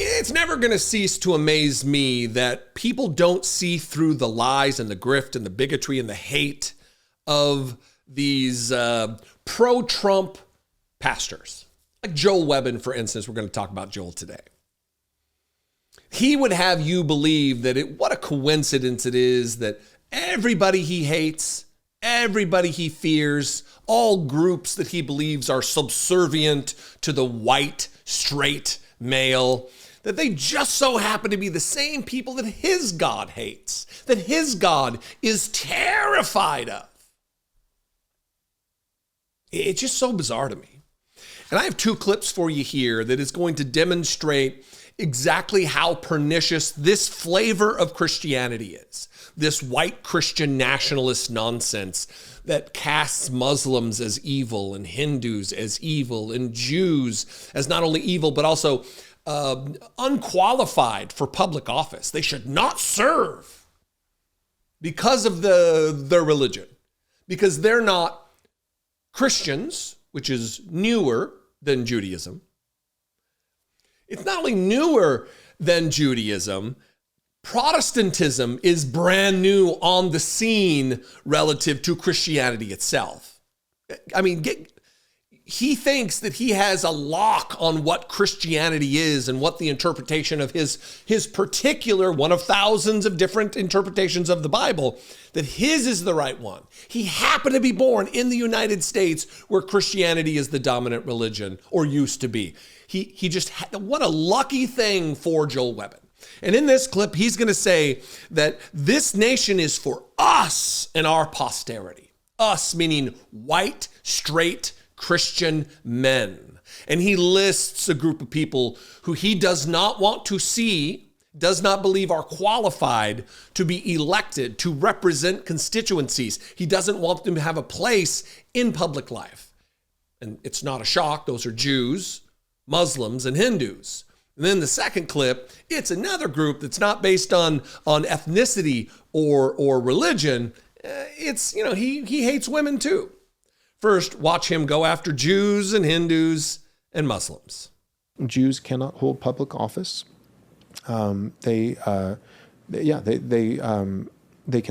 it's never going to cease to amaze me that people don't see through the lies and the grift and the bigotry and the hate of these pro-Trump pastors. Like Joel Webbon, for instance. We're going to talk about Joel today. He would have you believe that what a coincidence it is that everybody he hates, everybody he fears, all groups that he believes are subservient to the white, straight male, that they just so happen to be the same people that his God hates, that his God is terrified of. It's just so bizarre to me. And I have two clips for you here that is going to demonstrate exactly how pernicious this flavor of Christianity is. This white Christian nationalist nonsense that casts Muslims as evil and Hindus as evil and Jews as not only evil, but also unqualified for public office. They should not serve because of their religion, because they're not Christians, which is newer than Judaism. It's not only newer than Judaism, Protestantism is brand new on the scene relative to Christianity itself. I mean, he thinks that he has a lock on what Christianity is and what the interpretation of his particular, one of thousands of different interpretations of the Bible, that his is the right one. He happened to be born in the United States where Christianity is the dominant religion, or used to be. He just, what a lucky thing for Joel Webbon. And in this clip, he's going to say that this nation is for us and our posterity. Us meaning white, straight Christian men. And he lists a group of people who he does not want to see, does not believe are qualified to be elected to represent constituencies. He doesn't want them to have a place in public life. And it's not a shock. Those are Jews, Muslims, and Hindus. And then the second clip, it's another group that's not based on ethnicity or religion. It's, he hates women too. First, watch him go after Jews and Hindus and Muslims. Jews cannot hold public office. They can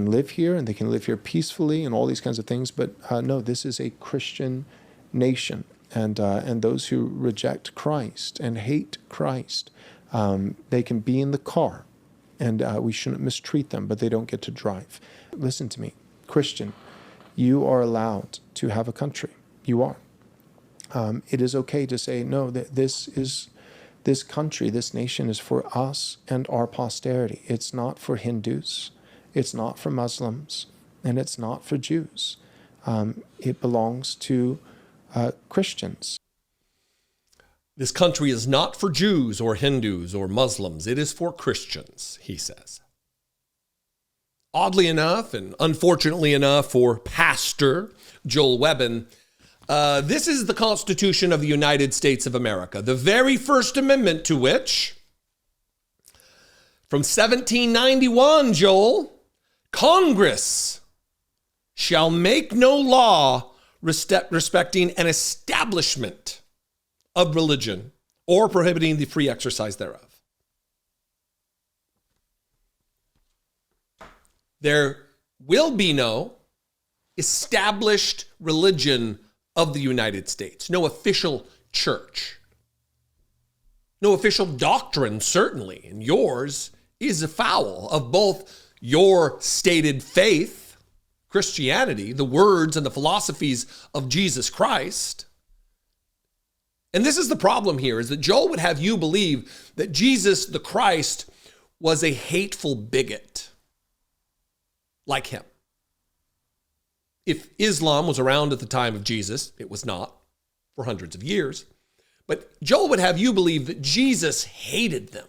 live here and they can live here peacefully and all these kinds of things. But no, this is a Christian nation. And those who reject Christ and hate Christ, they can be in the car, and we shouldn't mistreat them, but they don't get to drive. Listen to me, Christian, you are allowed to have a country. You are. It is okay to say, no, that this country, this nation is for us and our posterity. It's not for Hindus, it's not for Muslims, and it's not for Jews. It belongs to Christians. This country is not for Jews or Hindus or Muslims. It is for Christians, he says. Oddly enough, and unfortunately enough for Pastor Joel Webbon, this is the Constitution of the United States of America, the very first amendment to which, from 1791, Joel, Congress shall make no law respecting an establishment of religion or prohibiting the free exercise thereof. There will be no established religion of the United States, no official church, no official doctrine, certainly, and yours is afoul of both your stated faith, Christianity, the words and the philosophies of Jesus Christ. And this is the problem here, is that Joel would have you believe that Jesus the Christ was a hateful bigot like him. If Islam was around at the time of Jesus, it was not for hundreds of years, but Joel would have you believe that Jesus hated them.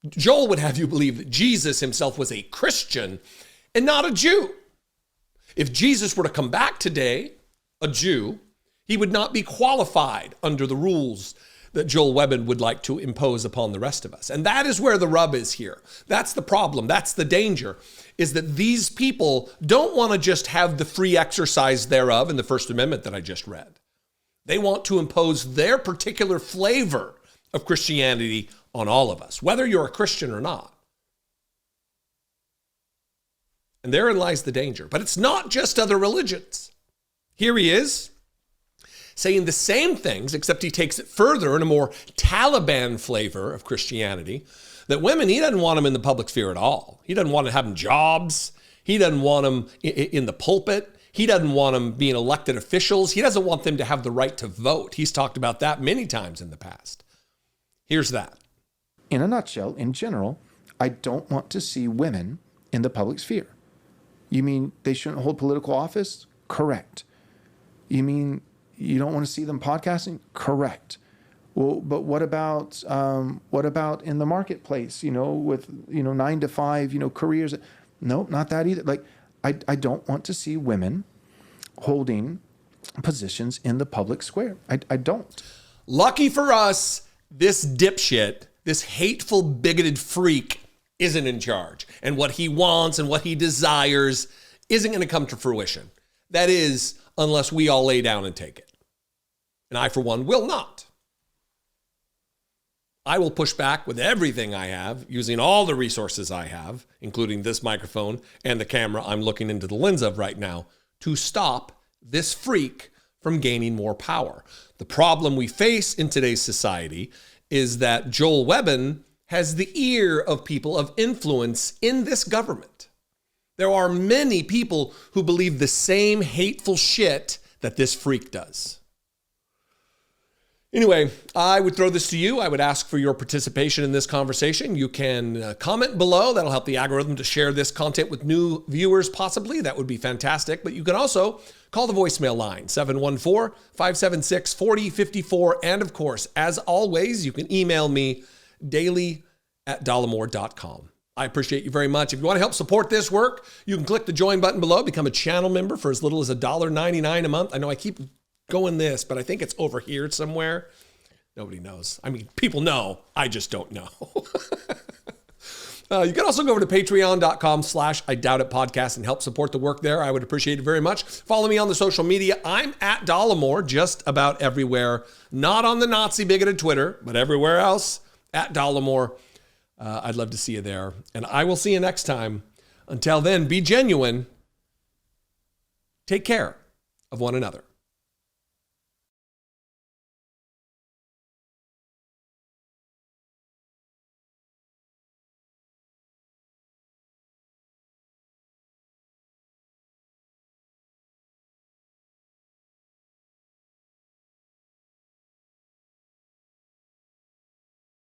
Joel would have you believe that Jesus himself was a Christian and not a Jew. If Jesus were to come back today, a Jew, he would not be qualified under the rules that Joel Webbon would like to impose upon the rest of us. And that is where the rub is here. That's the problem. That's the danger, is that these people don't want to just have the free exercise thereof in the First Amendment that I just read. They want to impose their particular flavor of Christianity on all of us, whether you're a Christian or not. And therein lies the danger. But it's not just other religions. Here he is saying the same things, except he takes it further in a more Taliban flavor of Christianity, that women, he doesn't want them in the public sphere at all. He doesn't want to have them jobs. He doesn't want them in the pulpit. He doesn't want them being elected officials. He doesn't want them to have the right to vote. He's talked about that many times in the past. Here's that. In a nutshell, in general, I don't want to see women in the public sphere. You mean they shouldn't hold political office? Correct. You mean you don't want to see them podcasting? Correct. Well, but what about in the marketplace, with, 9 to 5, careers? No, not that either. Like, I don't want to see women holding positions in the public square. I don't. Lucky for us, this dipshit, this hateful, bigoted freak isn't in charge. And what he wants and what he desires isn't going to come to fruition. That is, unless we all lay down and take it. And I, for one, will not. I will push back with everything I have, using all the resources I have, including this microphone and the camera I'm looking into the lens of right now, to stop this freak from gaining more power. The problem we face in today's society is that Joel Webbon has the ear of people of influence in this government. There are many people who believe the same hateful shit that this freak does. Anyway, I would throw this to you. I would ask for your participation in this conversation. You can comment below. That'll help the algorithm to share this content with new viewers, possibly. That would be fantastic. But you can also call the voicemail line, 714-576-4054. And of course, as always, you can email me daily@dollemore.com. I appreciate you very much. If you want to help support this work, you can click the join button below, become a channel member for as little as $1.99 a month. I know I keep going this, but I think it's over here somewhere. Nobody knows. I mean, people know. I just don't know. You can also go over to patreon.com/IDoubtItPodcast and help support the work there. I would appreciate it very much. Follow me on the social media. I'm at Dollemore, just about everywhere. Not on the Nazi bigoted Twitter, but everywhere else, at Dollemore. I'd love to see you there. And I will see you next time. Until then, be genuine. Take care of one another.